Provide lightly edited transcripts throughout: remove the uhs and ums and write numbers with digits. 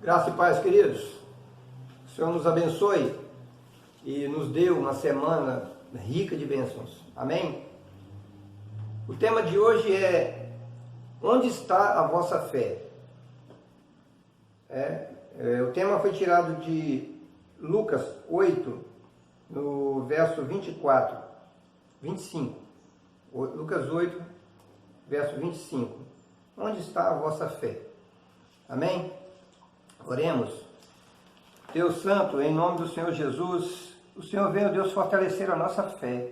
Graça e paz, queridos. O Senhor nos abençoe e nos dê uma semana rica de bênçãos. Amém? O tema de hoje é: onde está a vossa fé? O tema foi tirado de Lucas 8, no verso 25. Lucas 8, verso 25. Onde está a vossa fé? Amém? Oremos. Deus Santo, em nome do Senhor Jesus, o Senhor veio, Deus, fortalecer a nossa fé.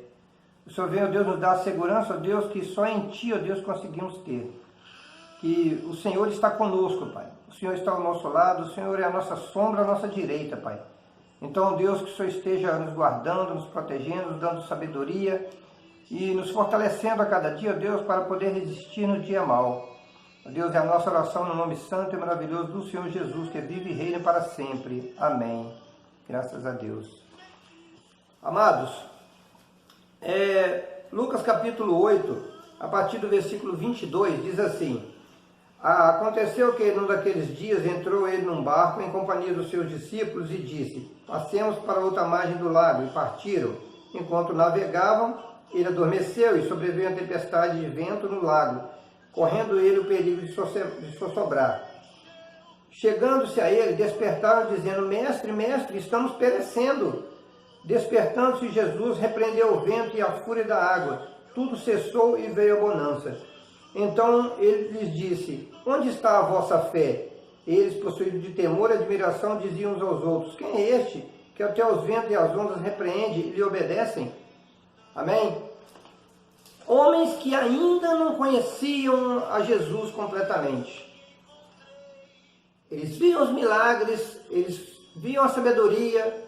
O Senhor veio, Deus, nos dar a segurança, Deus, que só em Ti, ó Deus, conseguimos ter. Que o Senhor está conosco, Pai. O Senhor está ao nosso lado, o Senhor é a nossa sombra, a nossa direita, Pai. Então, Deus, que o Senhor esteja nos guardando, nos protegendo, nos dando sabedoria e nos fortalecendo a cada dia, Deus, para poder resistir no dia mau. Deus, é a nossa oração no nome santo e maravilhoso do Senhor Jesus, que vive e reina para sempre. Amém. Graças a Deus. Amados, Lucas capítulo 8, a partir do versículo 22, diz assim: aconteceu que num daqueles dias entrou ele num barco em companhia dos seus discípulos e disse: passemos para outra margem do lago. E partiram. Enquanto navegavam, ele adormeceu e sobreveio a tempestade de vento no lago, correndo ele o perigo de sossobrar. Chegando-se a ele, despertaram, dizendo: Mestre, mestre, estamos perecendo. Despertando-se Jesus, repreendeu o vento e a fúria da água. Tudo cessou e veio a bonança. Então ele lhes disse: onde está a vossa fé? Eles, possuídos de temor e admiração, diziam uns aos outros: quem é este, que até os ventos e as ondas repreende e lhe obedecem? Amém? Homens que ainda não conheciam a Jesus completamente. Eles viam os milagres, eles viam a sabedoria,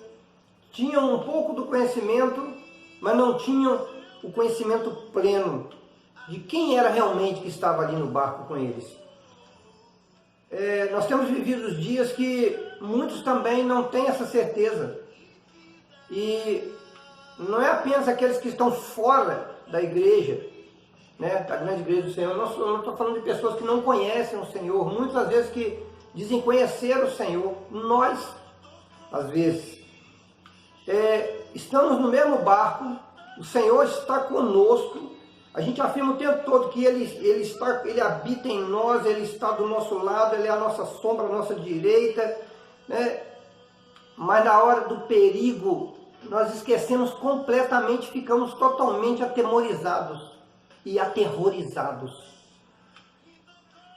tinham um pouco do conhecimento, mas não tinham o conhecimento pleno de quem era realmente que estava ali no barco com eles. Nós temos vivido os dias que muitos também não têm essa certeza. E não é apenas aqueles que estão fora da igreja, né, da grande igreja do Senhor. Eu não estou falando de pessoas que não conhecem o Senhor, muitas vezes que dizem conhecer o Senhor. Nós, às vezes, estamos no mesmo barco, o Senhor está conosco, a gente afirma o tempo todo que Ele habita em nós, Ele está do nosso lado, Ele é a nossa sombra, a nossa direita, né? Mas na hora do perigo, nós esquecemos completamente, ficamos totalmente atemorizados e aterrorizados.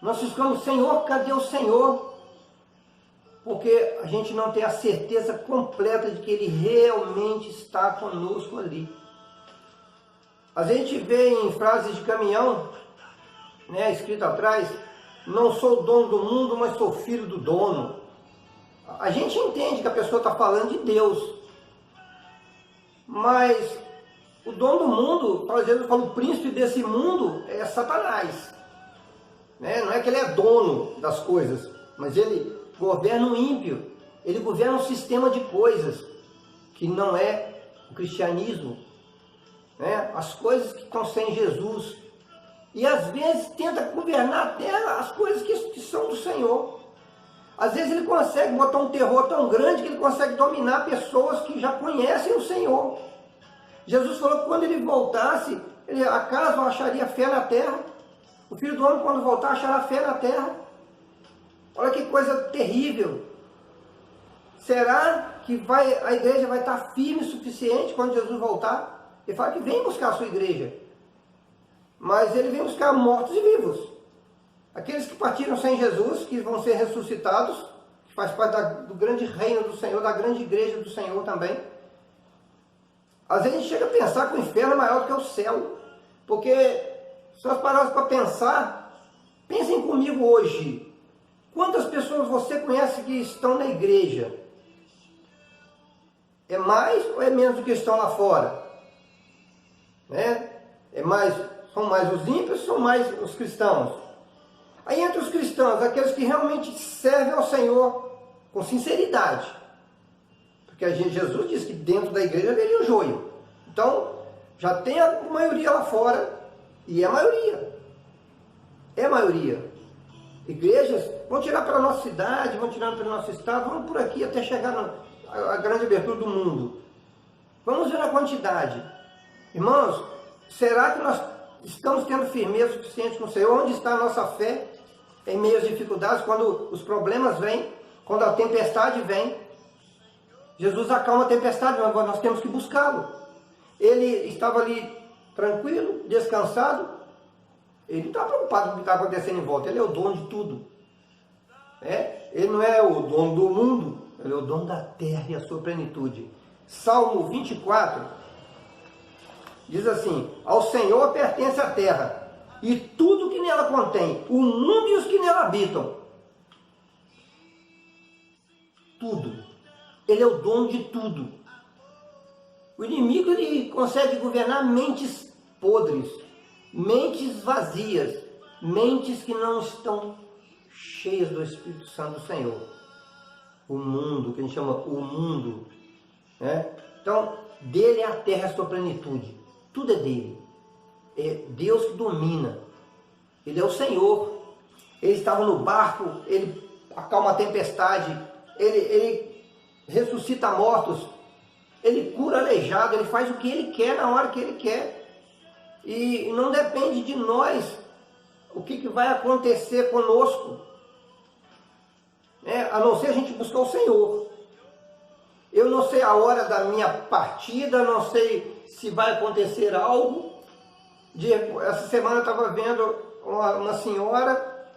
Nós ficamos: Senhor, cadê o Senhor? Porque a gente não tem a certeza completa de que Ele realmente está conosco ali. A gente vê em frases de caminhão, né, escrito atrás: não sou dono do mundo, mas sou filho do dono. A gente entende que a pessoa está falando de Deus. Mas o dono do mundo, por exemplo, o príncipe desse mundo é Satanás. Né? Não é que ele é dono das coisas, mas ele governa o ímpio. Ele governa um sistema de coisas que não é o cristianismo. Né? As coisas que estão sem Jesus. E às vezes tenta governar até as coisas que são do Senhor. Às vezes ele consegue botar um terror tão grande que ele consegue dominar pessoas que já conhecem o Senhor. Jesus falou que quando ele voltasse, acaso acharia fé na terra? O Filho do Homem, quando voltar, achará fé na terra? Olha que coisa terrível. Será que a igreja vai estar firme o suficiente quando Jesus voltar? Ele fala que vem buscar a sua igreja. Mas ele vem buscar mortos e vivos. Aqueles que partiram sem Jesus, que vão ser ressuscitados, que faz parte do grande reino do Senhor, da grande igreja do Senhor também. Às vezes a gente chega a pensar que o inferno é maior do que o céu. Porque, se nós pararmos para pensar, pensem comigo hoje. Quantas pessoas você conhece que estão na igreja? É mais ou é menos do que estão lá fora? Né? São mais os ímpios ou são mais os cristãos? Aí entre os cristãos, aqueles que realmente servem ao Senhor com sinceridade. Porque Jesus disse que dentro da igreja haveria o joio. Então, já tem a maioria lá fora, e é maioria. É maioria. igrejas, vão tirar para a nossa cidade, vão tirar para o nosso estado, vamos por aqui até chegar à grande abertura do mundo. Vamos ver a quantidade. Irmãos, será que nós estamos tendo firmeza suficiente com o Senhor? Onde está a nossa fé em meio às dificuldades, quando os problemas vêm, quando a tempestade vem? Jesus acalma a tempestade, mas nós temos que buscá-lo. Ele estava ali tranquilo, descansado. Ele não está preocupado com o que está acontecendo em volta. Ele é o dono de tudo. Ele não é o dono do mundo, ele é o dono da terra e a sua plenitude. Salmo 24 diz assim: ao Senhor pertence a terra e tudo que nela contém, o mundo e os que nela habitam. Tudo. Ele é o dono de tudo. O inimigo, ele consegue governar mentes podres, mentes vazias, mentes que não estão cheias do Espírito Santo do Senhor. O mundo, que a gente chama o mundo, né? Então, dele é a terra, a sua plenitude. Tudo é dele. É Deus que domina. Ele é o Senhor. Ele estava no barco, ele acalma a tempestade, ele ressuscita mortos, ele cura aleijado, ele faz o que ele quer na hora que ele quer. E não depende de nós o que vai acontecer conosco, a não ser a gente buscar o Senhor. Eu não sei a hora da minha partida, não sei se vai acontecer algo. Essa semana eu estava vendo uma senhora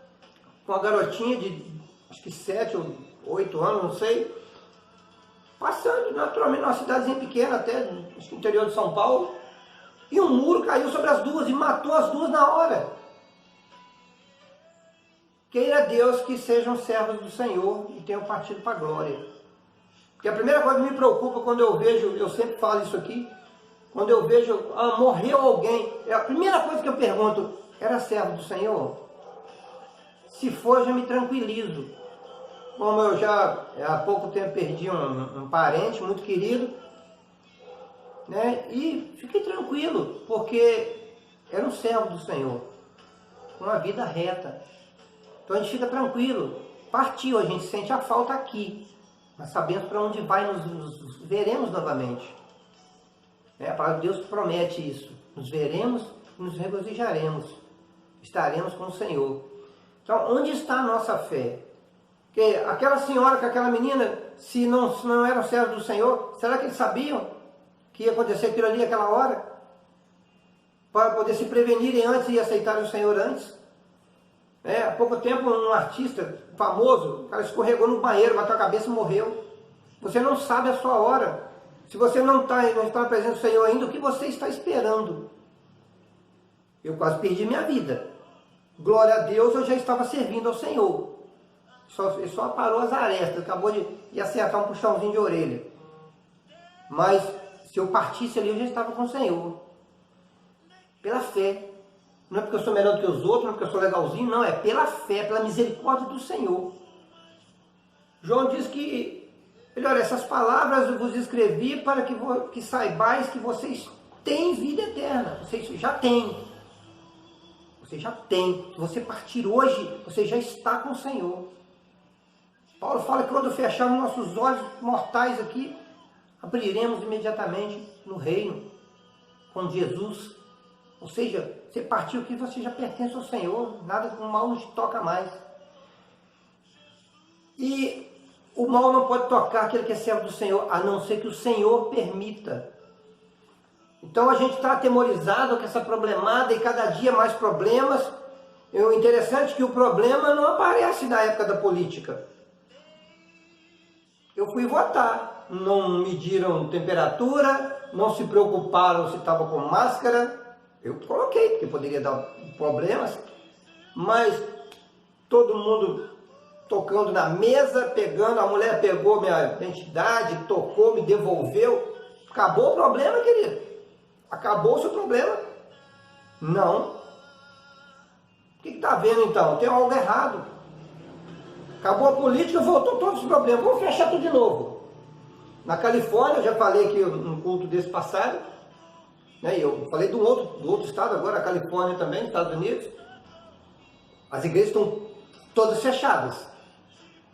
com uma garotinha de acho que 7 ou 8 anos, não sei, passando naturalmente numa cidadezinha pequena, até no interior de São Paulo, e um muro caiu sobre as duas e matou as duas na hora. Queira Deus que sejam servos do Senhor e tenham partido para a glória. Porque a primeira coisa que me preocupa quando eu vejo, eu sempre falo isso aqui, quando eu vejo, morreu alguém, a primeira coisa que eu pergunto, era servo do Senhor? Se for, eu já me tranquilizo. Como eu já há pouco tempo perdi um parente muito querido, né? E fiquei tranquilo, porque era um servo do Senhor, com uma vida reta. Então a gente fica tranquilo. Partiu, a gente sente a falta aqui, mas sabemos para onde vai, nos veremos novamente. A palavra de Deus promete isso. Nos veremos e nos regozijaremos. Estaremos com o Senhor. Então, onde está a nossa fé? Porque aquela senhora com aquela menina, se não eram servos do Senhor, será que eles sabiam que ia acontecer aquilo ali naquela hora? Para poder se prevenirem antes e aceitarem o Senhor antes? Há pouco tempo um artista famoso, o cara escorregou no banheiro, bateu a cabeça e morreu. Você não sabe a sua hora. Se você não está na presença do Senhor ainda, o que você está esperando? Eu quase perdi minha vida. Glória a Deus, eu já estava servindo ao Senhor. Ele só parou as arestas, acabou de acertar um puxãozinho de orelha. Mas se eu partisse ali, eu já estava com o Senhor. Pela fé. Não é porque eu sou melhor do que os outros, não é porque eu sou legalzinho, não. É pela fé, pela misericórdia do Senhor. João diz que, olha, essas palavras eu vos escrevi para que saibais que vocês têm vida eterna. Vocês já têm. Você já tem. Se você partir hoje, você já está com o Senhor. Paulo fala que quando fecharmos nossos olhos mortais aqui, abriremos imediatamente no reino com Jesus. Ou seja, você partiu aqui, você já pertence ao Senhor, nada do mal não te toca mais. E o mal não pode tocar aquele que é servo do Senhor, a não ser que o Senhor permita. Então a gente está atemorizado com essa problemada e cada dia mais problemas. O interessante é que o problema não aparece na época da política. Eu fui votar, não mediram temperatura, não se preocuparam se estava com máscara. Eu coloquei, porque poderia dar problemas, mas todo mundo tocando na mesa, pegando, a mulher pegou minha identidade, tocou, me devolveu. Acabou o problema, querido? Acabou o seu problema? Não. O que está vendo então? Tem algo errado. Acabou a política, voltou todos os problemas. Vamos fechar tudo de novo. Na Califórnia, eu já falei aqui num culto desse passado, né? Eu falei do outro estado agora, a Califórnia também, Estados Unidos. As igrejas estão todas fechadas.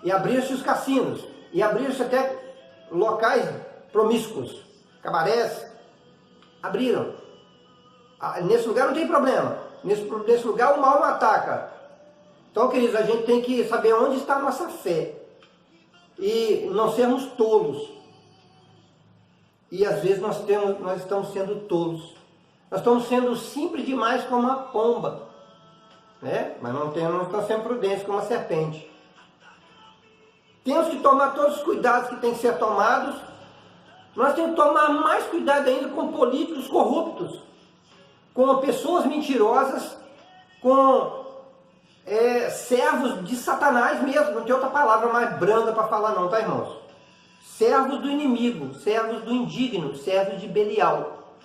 E abriram-se os cassinos, e abriram-se até locais promíscuos, cabarés, abriram. Nesse lugar não tem problema, nesse lugar o mal não ataca. Então, queridos, a gente tem que saber onde está a nossa fé, e não sermos tolos. E às vezes nós estamos sendo tolos, nós estamos sendo simples demais como uma pomba, né? Mas não estamos sendo prudentes como uma serpente. Temos que tomar todos os cuidados que têm que ser tomados. Nós temos que tomar mais cuidado ainda com políticos corruptos, com pessoas mentirosas, com servos de Satanás mesmo. Não tem outra palavra mais branda para falar não, tá, irmãos? Servos do inimigo, servos do indigno, servos de Belial.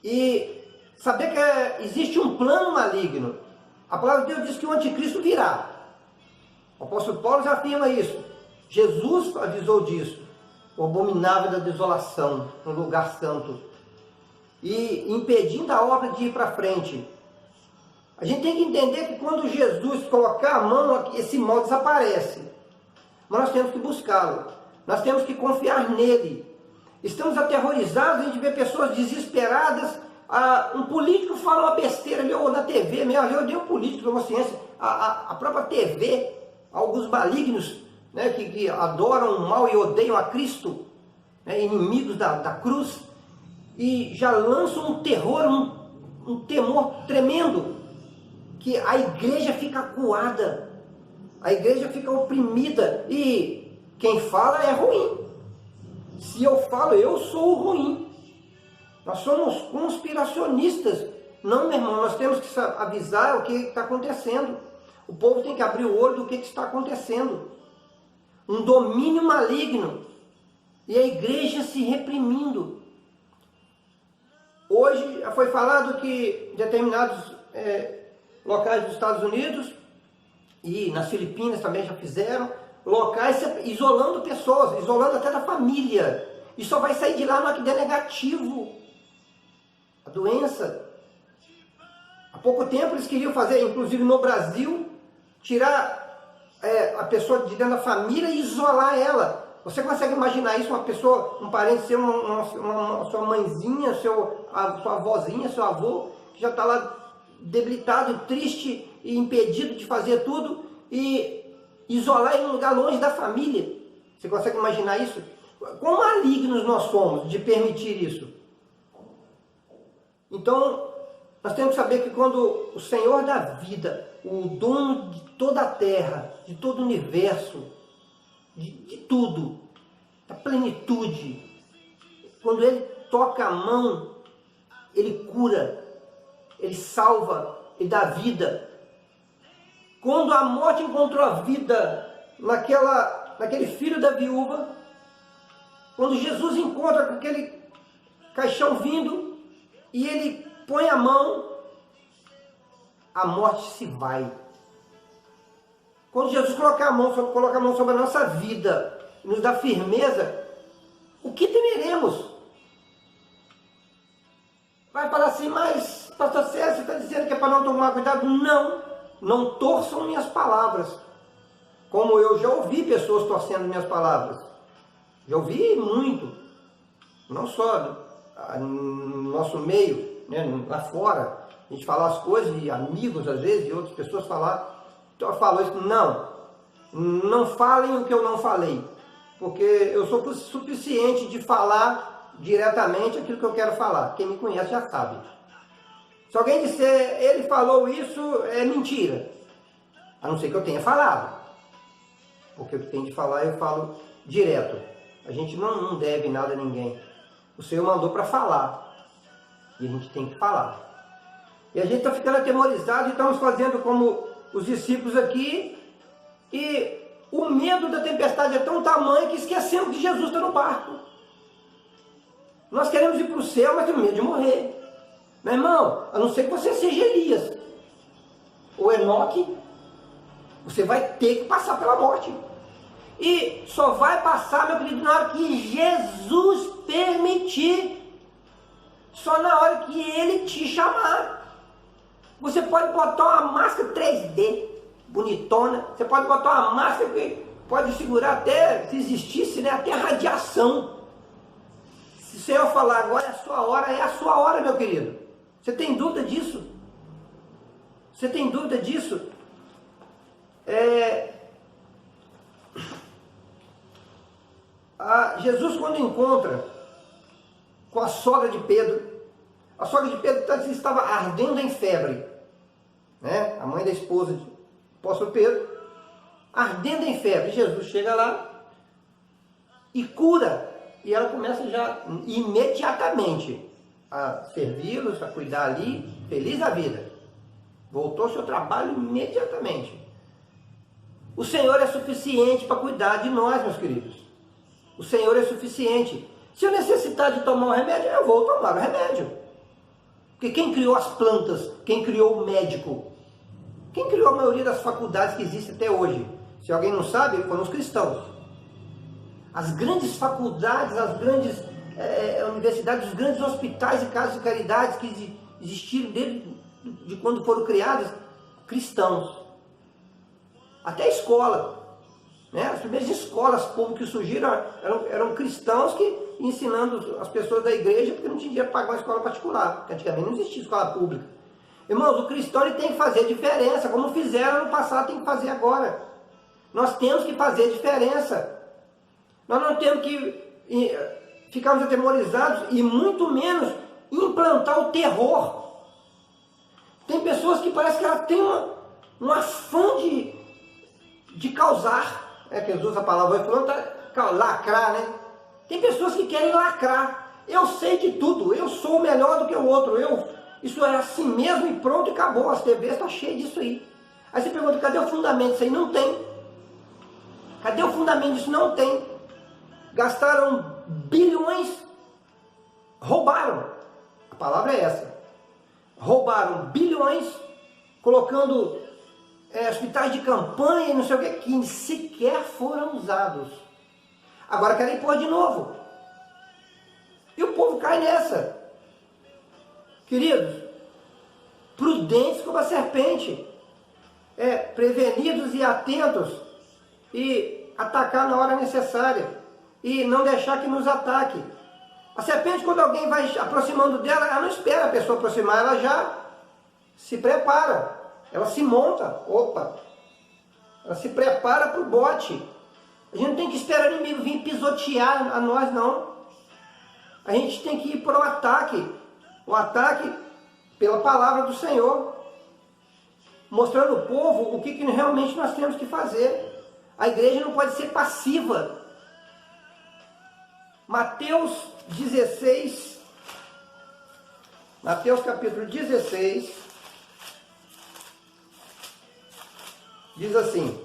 E saber que existe um plano maligno. A palavra de Deus diz que o anticristo virá. O apóstolo Paulo já afirma isso. Jesus avisou disso. O abominável da desolação no lugar santo. E impedindo a obra de ir para frente. A gente tem que entender que quando Jesus colocar a mão, esse mal desaparece. Mas nós temos que buscá-lo. Nós temos que confiar nele. Estamos aterrorizados, a gente vê pessoas desesperadas. Um político fala uma besteira ali, ou na TV mesmo. Eu dei um político para uma ciência. A própria TV, alguns malignos, né, que adoram o mal e odeiam a Cristo, né, inimigos da cruz, e já lançam um terror, um temor tremendo, que a igreja fica acuada. A igreja fica oprimida e quem fala é ruim. Se eu falo, eu sou o ruim. Nós somos conspiracionistas. Não, meu irmão, nós temos que avisar o que está acontecendo. O povo tem que abrir o olho do que está acontecendo. Um domínio maligno. E a igreja se reprimindo. Hoje foi falado que determinados locais dos Estados Unidos e nas Filipinas também já fizeram, locais isolando pessoas, isolando até da família. E só vai sair de lá no que der negativo a doença. Há pouco tempo eles queriam fazer, inclusive no Brasil, tirar a pessoa de dentro da família e isolar ela. Você consegue imaginar isso? Uma pessoa, um parente seu, sua mãezinha, sua avózinha, seu avô, que já está lá debilitado, triste e impedido de fazer tudo, e isolar em um lugar longe da família. Você consegue imaginar isso? Quão malignos nós somos de permitir isso? Então, nós temos que saber que quando o Senhor da vida, o dono de toda a terra, de todo o universo, de tudo, da plenitude, quando Ele toca a mão, Ele cura, Ele salva, Ele dá vida. Quando a morte encontrou a vida naquele filho da viúva, quando Jesus encontra com aquele caixão vindo e ele põe a mão, a morte se vai. Quando Jesus coloca a mão sobre a nossa vida, nos dá firmeza, o que temeremos? Vai falar assim, mas pastor César, você está dizendo que é para não tomar cuidado? Não torçam minhas palavras. Como eu já ouvi pessoas torcendo minhas palavras. Já ouvi muito. Não só no nosso meio, né, lá fora. A gente falar as coisas, e amigos às vezes, e outras pessoas falar. Então eu falo isso, não falem o que eu não falei. Porque eu sou suficiente de falar diretamente aquilo que eu quero falar. Quem me conhece já sabe. Se alguém disser, ele falou isso, é mentira. A não ser que eu tenha falado. Porque o que tem de falar, eu falo direto. A gente não deve nada a ninguém. O Senhor mandou para falar. E a gente tem que falar. E a gente está ficando atemorizado e estamos fazendo como os discípulos aqui. E o medo da tempestade é tão tamanho que esquecemos que Jesus está no barco. Nós queremos ir para o céu, mas temos medo de morrer. Meu irmão, a não ser que você seja Elias ou Enoque, você vai ter que passar pela morte. E só vai passar, meu querido, na hora que Jesus permitir. Só na hora que Ele te chamar. Você pode botar uma máscara 3D, bonitona. Você pode botar uma máscara que pode segurar até, se existisse, né, até radiação. Se o Senhor falar agora é a sua hora, meu querido. Você tem dúvida disso? Você tem dúvida disso? Jesus, quando encontra com a sogra de Pedro, a sogra de Pedro estava ardendo em febre, né? A mãe da esposa do apóstolo Pedro, ardendo em febre. Jesus chega lá e cura, e ela começa já imediatamente a servi-los, a cuidar ali, feliz da vida. Voltou ao seu trabalho imediatamente. O Senhor é suficiente para cuidar de nós, meus queridos. O Senhor é suficiente. Se eu necessitar de tomar um remédio, eu vou tomar o remédio. Porque quem criou as plantas? Quem criou o médico? Quem criou a maioria das faculdades que existem até hoje? Se alguém não sabe, foram os cristãos. As grandes faculdades, as grandes universidades, os grandes hospitais e casas de caridade que existiram desde quando foram criados, cristãos. Até a escola, né? As primeiras escolas públicas que surgiram eram cristãos que ensinando as pessoas da igreja, porque não tinha dinheiro para pagar uma escola particular, porque antigamente não existia escola pública. Irmãos, o cristão ele tem que fazer diferença, como fizeram no passado, tem que fazer agora. Nós temos que fazer diferença. Nós não temos que ficarmos atemorizados e muito menos implantar o terror. Tem pessoas que parece que elas têm um afã de causar, que Jesus a palavra vai lacrar, né? Tem pessoas que querem lacrar. Eu sei de tudo, eu sou melhor do que o outro, isso é assim mesmo e pronto, e acabou. As TVs estão cheias disso aí. Aí você pergunta, cadê o fundamento disso aí? Não tem. Cadê o fundamento disso? Não tem. Gastaram bilhões, roubaram, a palavra é essa, roubaram bilhões, colocando hospitais de campanha e não sei o que sequer foram usados. Agora querem pôr de novo. E o povo cai nessa. Queridos, prudentes como a serpente, prevenidos e atentos, e atacar na hora necessária, e não deixar que nos ataque. A serpente, quando alguém vai aproximando dela, ela não espera a pessoa aproximar, ela já se prepara, ela se monta, ela se prepara para o bote. A gente não tem que esperar o inimigo vir pisotear a nós, não. A gente tem que ir para o ataque pela palavra do Senhor, mostrando ao povo o que realmente nós temos que fazer. A igreja não pode ser passiva. Mateus 16, Mateus capítulo 16, diz assim: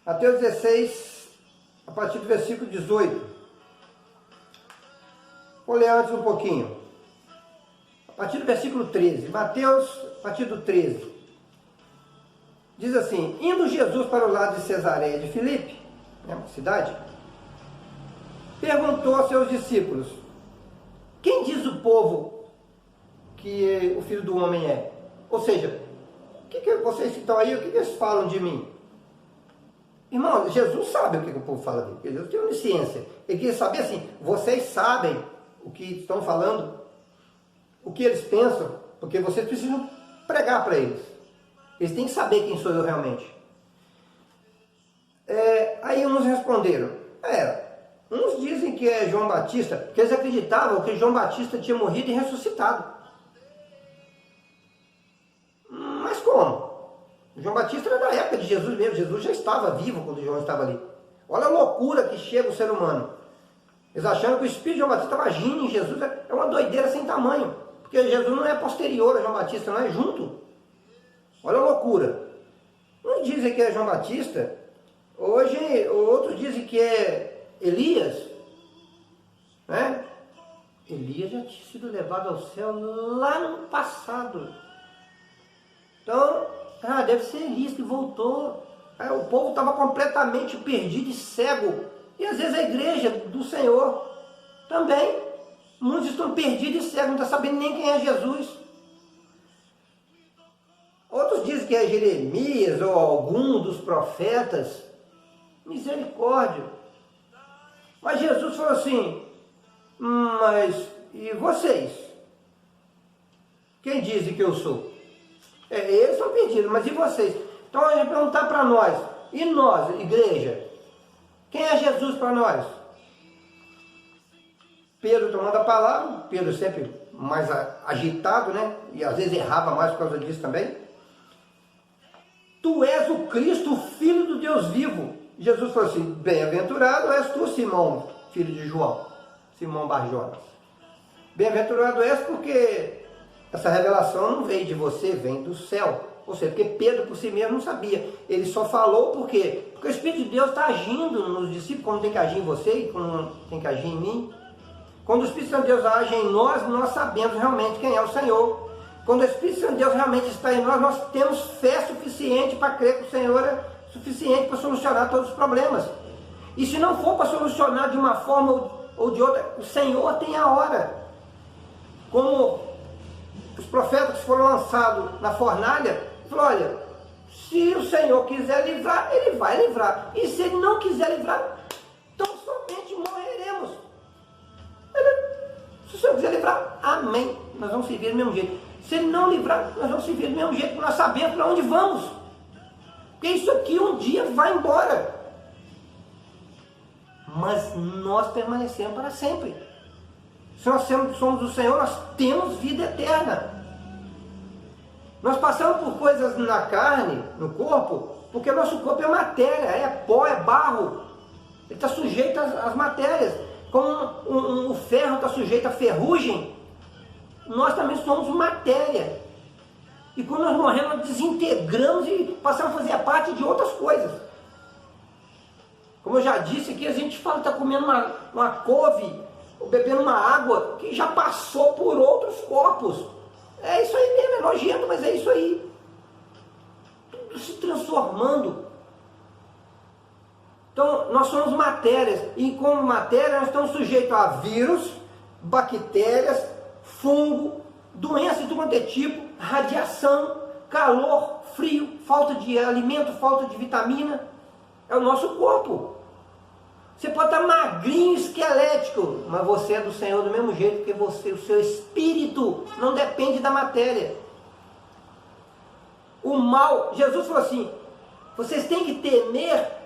Mateus 16, a partir do versículo 18. Vou ler antes um pouquinho. A partir do versículo 13. Mateus, a partir do 13. Diz assim: indo Jesus para o lado de Cesareia de Filipe, uma cidade, perguntou aos seus discípulos: quem diz o povo que o Filho do Homem é? Ou seja, o que vocês que estão aí, o que eles falam de mim? Irmão, Jesus sabe o que o povo fala dele, porque Jesus tem onisciência. Ele queria saber assim: vocês sabem o que estão falando? O que eles pensam? Porque vocês precisam pregar para eles. Eles têm que saber quem sou eu realmente. Aí uns responderam: uns dizem que é João Batista, porque eles acreditavam que João Batista tinha morrido e ressuscitado. Mas como? João Batista era da época de Jesus mesmo. Jesus já estava vivo quando João estava ali. Olha a loucura que chega o ser humano. Eles achando que o Espírito de João Batista estava agindo em Jesus. É uma doideira sem tamanho. Porque Jesus não é posterior a João Batista, não é junto. Olha a loucura. Uns dizem que é João Batista, hoje outros dizem que é Elias, né? Elias já tinha sido levado ao céu lá no passado. Então, deve ser Elias que voltou. O povo estava completamente perdido e cego. E às vezes a igreja do Senhor também. Muitos estão perdidos e cegos, não estão sabendo nem quem é Jesus. Jeremias ou algum dos profetas, misericórdia. Mas Jesus falou assim, mas e vocês? Quem dizem que eu sou? Eles estão pedindo, mas e vocês? Então ele vai perguntar para nós, e nós, igreja? Quem é Jesus para nós? Pedro tomando a palavra, Pedro sempre mais agitado, né? E às vezes errava mais por causa disso também. Tu és o Cristo, o Filho do Deus vivo. Jesus falou assim, bem-aventurado és tu, Simão, filho de João, Simão Bar-Jonas. Bem-aventurado és porque essa revelação não veio de você, vem do céu. Ou seja, porque Pedro por si mesmo não sabia. Ele só falou por quê? Porque o Espírito de Deus está agindo nos discípulos, como tem que agir em você e como tem que agir em mim. Quando o Espírito Santo de Deus age em nós, nós sabemos realmente quem é o Senhor. Quando o Espírito Santo de Deus realmente está em nós, nós temos fé suficiente para crer que o Senhor é suficiente para solucionar todos os problemas. E se não for para solucionar de uma forma ou de outra, o Senhor tem a hora. Como os profetas que foram lançados na fornalha, falou, olha, se o Senhor quiser livrar, Ele vai livrar. E se Ele não quiser livrar, então somente morreremos. Se o Senhor quiser livrar, amém. Nós vamos servir do mesmo jeito. Se Ele não livrar, nós vamos servir do mesmo jeito, porque nós sabemos para onde vamos. Porque isso aqui um dia vai embora. Mas nós permanecemos para sempre. Se nós somos do Senhor, nós temos vida eterna. Nós passamos por coisas na carne, no corpo, porque nosso corpo é matéria, é pó, é barro. Ele está sujeito às matérias. Como o ferro está sujeito à ferrugem, nós também somos matéria. E quando nós morremos, nós desintegramos e passamos a fazer parte de outras coisas. Como eu já disse aqui, a gente fala que está comendo uma couve, ou bebendo uma água que já passou por outros corpos. É isso aí mesmo, é nojento, mas é isso aí. Tudo se transformando. Então, nós somos matérias, e como matéria nós estamos sujeitos a vírus, bactérias, fungo, doenças de todo tipo, radiação, calor, frio, falta de alimento, falta de vitamina. É o nosso corpo. Você pode estar magrinho, esquelético, mas você é do Senhor do mesmo jeito, porque o seu espírito não depende da matéria. O mal, Jesus falou assim, vocês têm que temer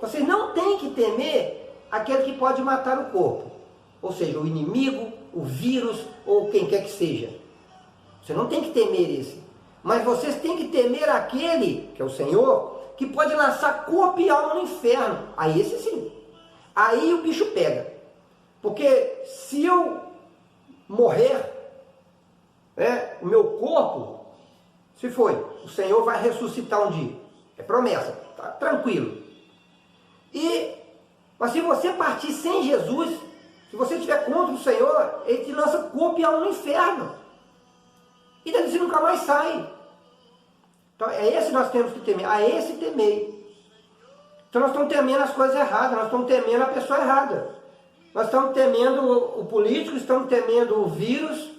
vocês não têm que temer aquele que pode matar o corpo. Ou seja, o inimigo, o vírus, ou quem quer que seja. Você não tem que temer esse. Mas vocês têm que temer aquele, que é o Senhor, que pode lançar corpo e alma no inferno. Aí esse sim. Aí o bicho pega. Porque se eu morrer, o meu corpo, se foi, o Senhor vai ressuscitar um dia. É promessa, tá tranquilo. Mas se você partir sem Jesus, se você estiver contra o Senhor, Ele te lança corpo e alma no inferno. E daí você nunca mais sai. Então é esse que nós temos que temer. A esse temei. Então nós estamos temendo as coisas erradas, nós estamos temendo a pessoa errada. Nós estamos temendo o político, estamos temendo o vírus.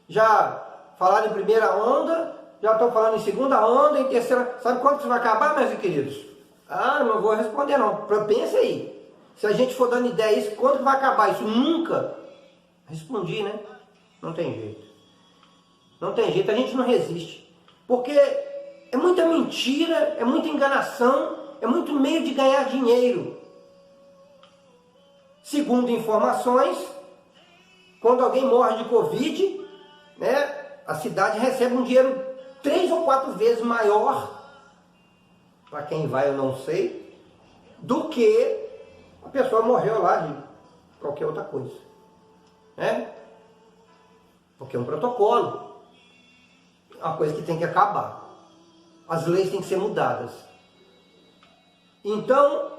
Já falaram em primeira onda, já estão falando em segunda onda, em terceira. Sabe quando isso vai acabar, meus queridos? Não vou responder não. Pense aí. Se a gente for dando ideia isso, quando vai acabar isso? Nunca. Respondi, né? Não tem jeito. Não tem jeito, a gente não resiste. Porque é muita mentira, é muita enganação, é muito meio de ganhar dinheiro. Segundo informações, quando alguém morre de Covid, a cidade recebe um dinheiro 3 ou 4 vezes maior, para quem vai eu não sei, do que a pessoa morreu lá de qualquer outra coisa. Porque é um protocolo. É uma coisa que tem que acabar. As leis têm que ser mudadas. Então,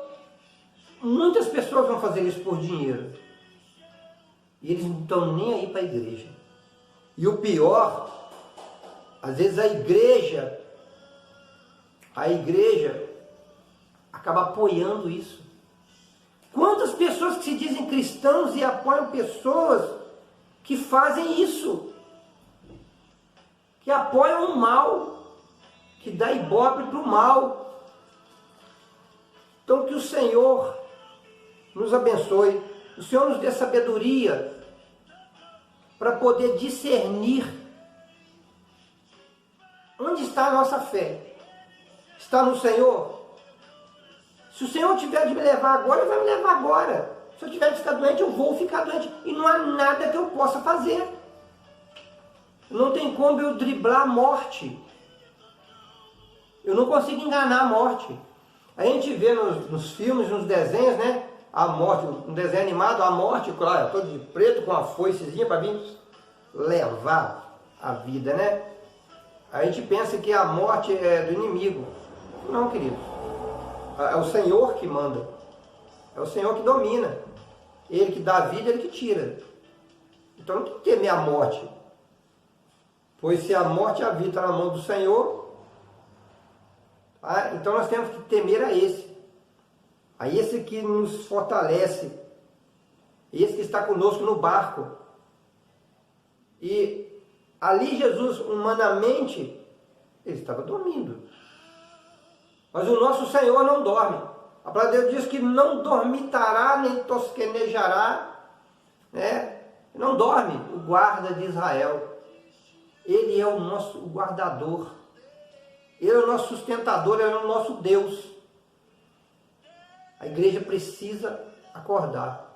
muitas pessoas vão fazer isso por dinheiro. E eles não estão nem aí para a igreja. E o pior, às vezes a igreja acaba apoiando isso. Quantas pessoas que se dizem cristãos e apoiam pessoas que fazem isso? que apoiam o mal, que dá ibope para o mal. Então que o Senhor nos abençoe, o Senhor nos dê sabedoria para poder discernir onde está a nossa fé. Está no Senhor? Se o Senhor tiver de me levar agora, Ele vai me levar agora. Se eu tiver de ficar doente, eu vou ficar doente. E não há nada que eu possa fazer. Não tem como eu driblar a morte. Eu não consigo enganar a morte. A gente vê nos filmes, nos desenhos, né? A morte, um desenho animado, a morte, claro, todo de preto com uma foicezinha para vir levar a vida, né? A gente pensa que a morte é do inimigo. Não, querido. É o Senhor que manda. É o Senhor que domina. Ele que dá a vida, Ele que tira. Então não tem que temer a morte. Pois se a morte e a vida estão na mão do Senhor, então nós temos que temer a esse. A esse que nos fortalece. Esse que está conosco no barco. E ali Jesus, humanamente, Ele estava dormindo. Mas o nosso Senhor não dorme. A palavra de Deus diz que não dormitará, nem tosquenejará, né? Não dorme o guarda de Israel. Ele é o nosso guardador. Ele é o nosso sustentador, Ele é o nosso Deus. A igreja precisa acordar.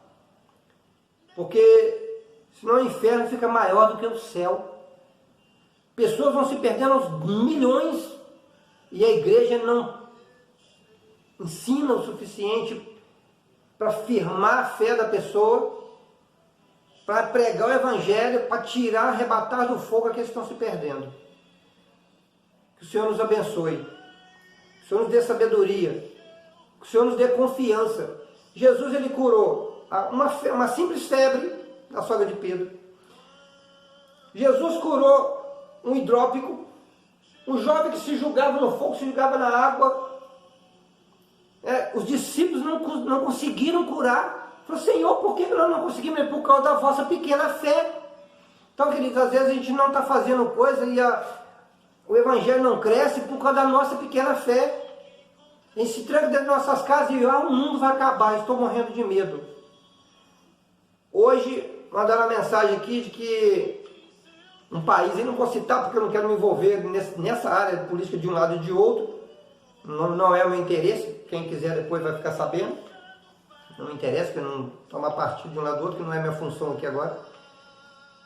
Porque senão o inferno fica maior do que o céu. Pessoas vão se perdendo aos milhões e a igreja não ensina o suficiente para firmar a fé da pessoa, para pregar o evangelho, para tirar, arrebatar do fogo aqueles que estão se perdendo. Que o Senhor nos abençoe, que o Senhor nos dê sabedoria, que o Senhor nos dê confiança. Jesus, Ele curou uma simples febre da sogra de Pedro. Jesus curou um hidrópico, um jovem que se julgava no fogo, se julgava na água. Os discípulos não conseguiram curar. Falou, Senhor, por que nós não conseguimos? Por causa da vossa pequena fé. Então, queridos, às vezes a gente não está fazendo coisa e o evangelho não cresce por causa da nossa pequena fé. A gente se tranca dentro de nossas casas e o mundo vai acabar, estou morrendo de medo. Hoje, mandaram uma mensagem aqui de que um país, eu não vou citar porque eu não quero me envolver nessa área de política de um lado e de outro, não é o meu interesse, quem quiser depois vai ficar sabendo, não me interessa, porque eu não tomar partido de um lado do outro, que não é minha função aqui agora,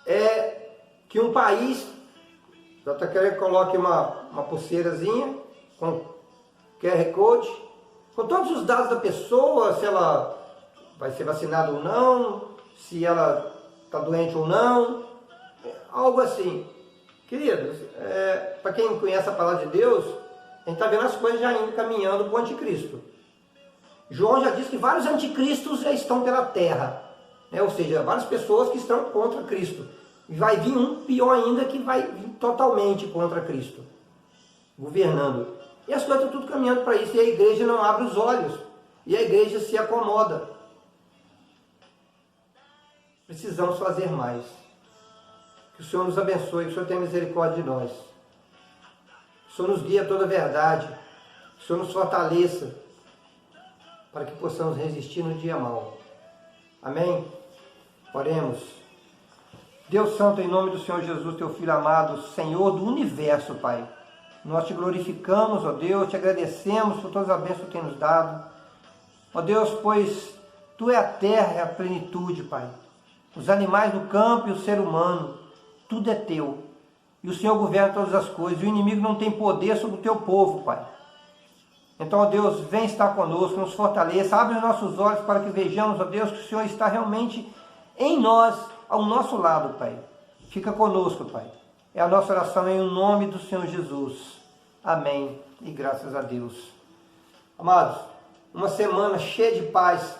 é que um país, já está querendo que coloque uma pulseirazinha com QR Code, com todos os dados da pessoa, se ela vai ser vacinada ou não, se ela está doente ou não, algo assim. Queridos, para quem conhece a palavra de Deus, a gente está vendo as coisas já indo caminhando para o anticristo. João já disse que vários anticristos já estão pela terra, né? Ou seja, várias pessoas que estão contra Cristo. E vai vir um pior ainda que vai vir totalmente contra Cristo, governando. E as coisas estão tudo caminhando para isso, e a igreja não abre os olhos, e a igreja se acomoda. Precisamos fazer mais. Que o Senhor nos abençoe, que o Senhor tenha misericórdia de nós. Que o Senhor nos guie a toda a verdade, que o Senhor nos fortaleça, para que possamos resistir no dia mau. Amém? Oremos. Deus Santo, em nome do Senhor Jesus, Teu Filho amado, Senhor do Universo, Pai, nós Te glorificamos, ó Deus, Te agradecemos por todas as bênçãos que Tu tem nos dado. Ó Deus, pois Tu é a terra e a plenitude, Pai. Os animais do campo e o ser humano, tudo é Teu. E o Senhor governa todas as coisas. E o inimigo não tem poder sobre o Teu povo, Pai. Então, ó Deus, vem estar conosco, nos fortaleça, abre os nossos olhos para que vejamos, ó Deus, que o Senhor está realmente em nós, ao nosso lado, Pai. Fica conosco, Pai. É a nossa oração em nome do Senhor Jesus. Amém. E graças a Deus. Amados, uma semana cheia de paz,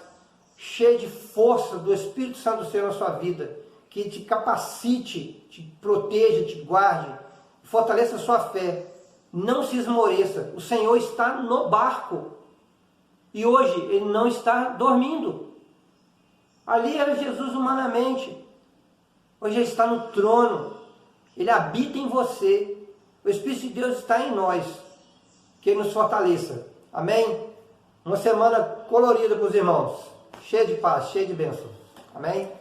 cheia de força do Espírito Santo do Senhor na sua vida, que te capacite, te proteja, te guarde, fortaleça a sua fé. Não se esmoreça, o Senhor está no barco, e hoje Ele não está dormindo. Ali era Jesus humanamente, hoje Ele está no trono, Ele habita em você. O Espírito de Deus está em nós. Que Ele nos fortaleça. Amém? Uma semana colorida para os irmãos. Cheia de paz, cheia de bênção. Amém?